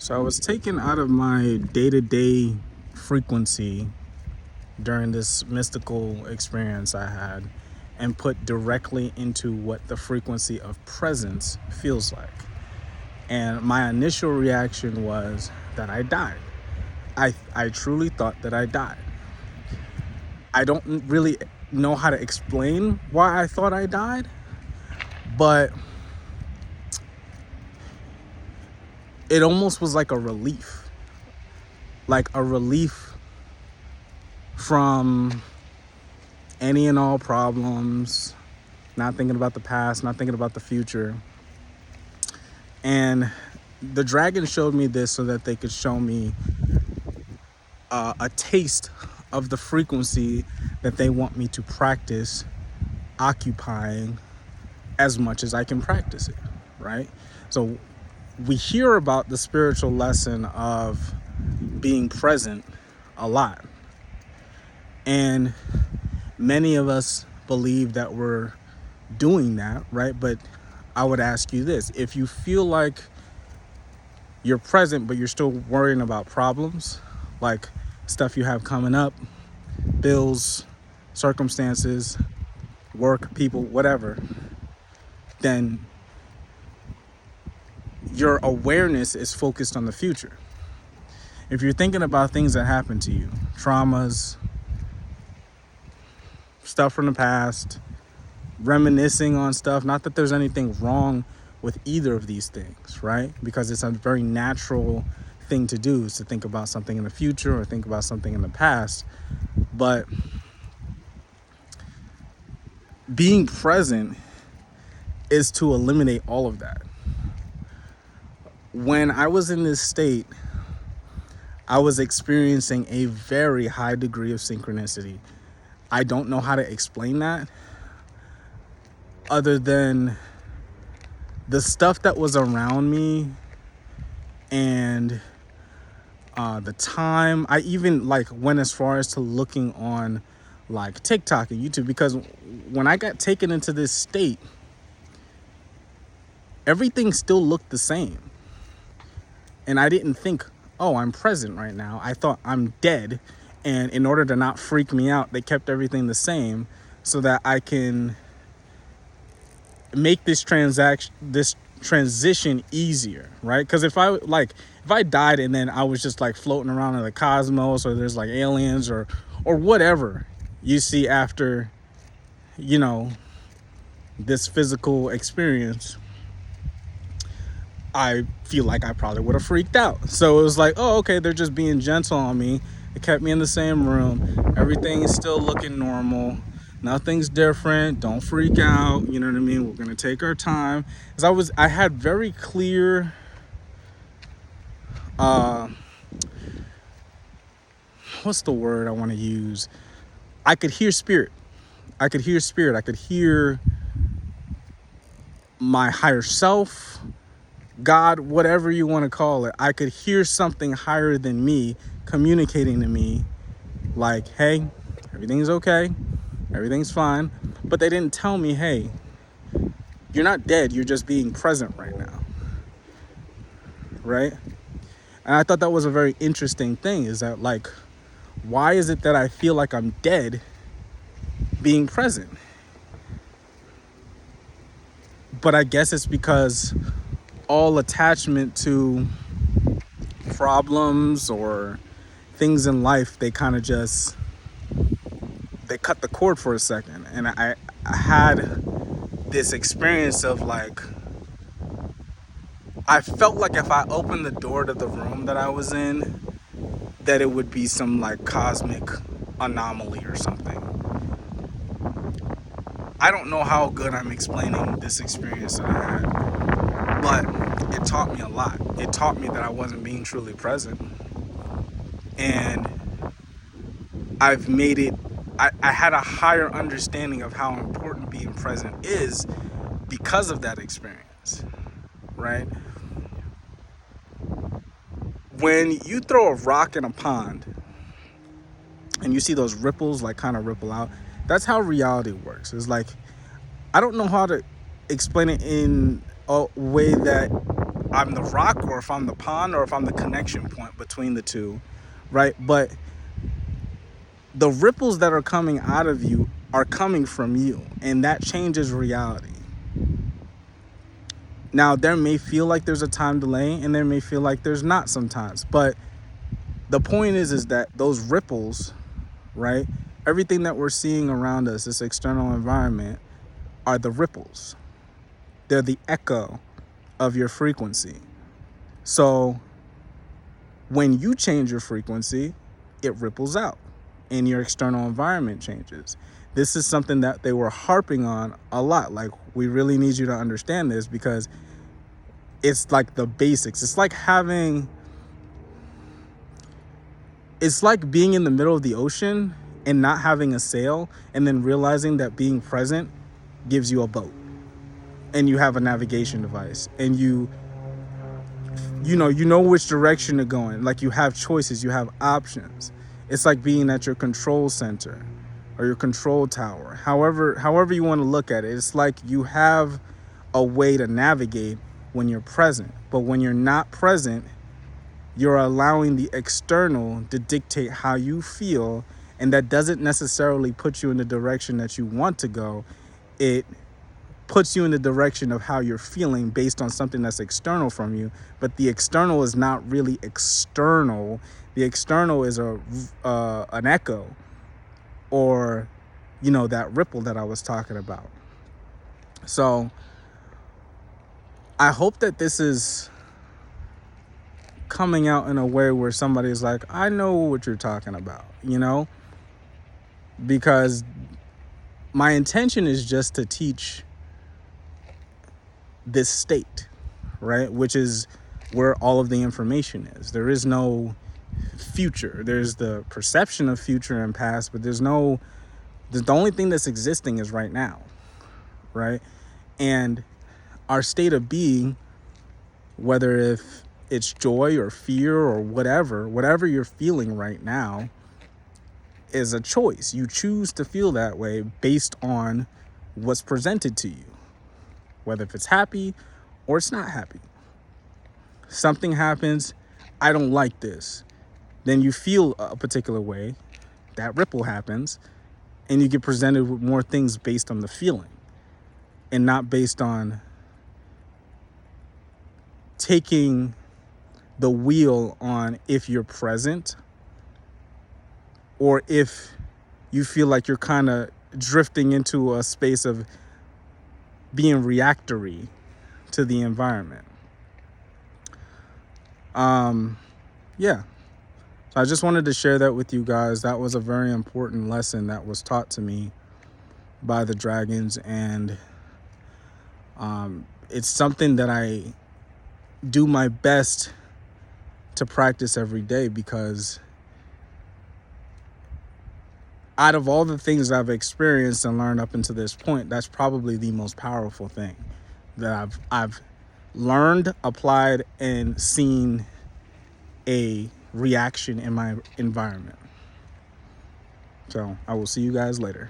So I was taken out of my day-to-day frequency during this mystical experience I had and put directly into what the frequency of presence feels like. And my initial reaction was that I died. I truly thought that I died. I don't really know how to explain why I thought I died, but it almost was like a relief. Like a relief from any and all problems, not thinking about the past, not thinking about the future. And the dragon showed me this so that they could show me a taste of the frequency that they want me to practice occupying as much as I can practice it, right? So we hear about the spiritual lesson of being present a lot. And many of us believe that we're doing that, right? But I would ask you this: if you feel like you're present, but you're still worrying about problems, like stuff you have coming up, bills, circumstances, work, people, whatever, then your awareness is focused on the future. If you're thinking about things that happened to you, traumas, stuff from the past, reminiscing on stuff, not that there's anything wrong with either of these things, right? Because it's a very natural thing to do, is to think about something in the future or think about something in the past. But being present is to eliminate all of that. When I was in this state, I was experiencing a very high degree of synchronicity. I don't know how to explain that other than the stuff that was around me and the time. I even went as far as to looking on TikTok and YouTube, because when I got taken into this state, everything still looked the same. And I didn't think, oh, I'm present right now. I thought I'm dead. And in order to not freak me out, they kept everything the same so that I can make this transition easier, right? Because if I died and then I was just floating around in the cosmos, or there's aliens or whatever you see after, this physical experience, I feel like I probably would have freaked out. So it was oh, okay, they're just being gentle on me. They kept me in the same room. Everything is still looking normal. Nothing's different. Don't freak out. You know what I mean? We're going to take our time. Because I had very clear what's the word I want to use? I could hear spirit. I could hear my higher self, God, whatever you want to call it. I could hear something higher than me communicating to me hey, everything's okay, everything's fine. But they didn't tell me, hey, you're not dead, you're just being present right now, right? And I thought that was a very interesting thing, is that why is it that I feel like I'm dead being present? But I guess it's because all attachment to problems or things in life, they kind of just, they cut the cord for a second. And I had this experience of I felt like if I opened the door to the room that I was in, that it would be some cosmic anomaly or something. I don't know how good I'm explaining this experience that I had, but it taught me a lot. It taught me that I wasn't being truly present. And I've made it, I had a higher understanding of how important being present is because of that experience, right? When you throw a rock in a pond and you see those ripples kind of ripple out, that's how reality works. It's I don't know how to explain it in a way that I'm the rock, or if I'm the pond, or if I'm the connection point between the two, right? But the ripples that are coming out of you are coming from you, and that changes reality. Now, there may feel like there's a time delay, and there may feel like there's not sometimes, but the point is that those ripples, right? Everything that we're seeing around us, this external environment, are the ripples. They're the echo of your frequency. So when you change your frequency, it ripples out and your external environment changes. This is something that they were harping on a lot. Like, we really need you to understand this, because it's like the basics. It's like being in the middle of the ocean and not having a sail, and then realizing that being present gives you a boat and you have a navigation device, and you know which direction to go in. Like, you have choices, you have options. It's like being at your control center or your control tower. However you want to look at it. It's like you have a way to navigate when you're present. But when you're not present, you're allowing the external to dictate how you feel, and that doesn't necessarily put you in the direction that you want to go. It puts you in the direction of how you're feeling based on something that's external from you. But the external is not really external. The external is an echo, or that ripple that I was talking about. So I hope that this is coming out in a way where somebody's like, I know what you're talking about, because my intention is just to teach this state, right? Which is where all of the information is. There is no future. There's the perception of future and past, but the only thing that's existing is right now, right? And our state of being, whether if it's joy or fear or whatever you're feeling right now, is a choice. You choose to feel that way based on what's presented to you, whether if it's happy or it's not happy. Something happens, I don't like this. Then you feel a particular way, that ripple happens, and you get presented with more things based on the feeling, and not based on taking the wheel on if you're present, or if you feel like you're kind of drifting into a space of being reactory to the environment. Yeah. So I just wanted to share that with you guys. That was a very important lesson that was taught to me by the dragons, and it's something that I do my best to practice every day, because out of all the things I've experienced and learned up until this point, that's probably the most powerful thing that I've learned, applied, and seen a reaction in my environment. So I will see you guys later.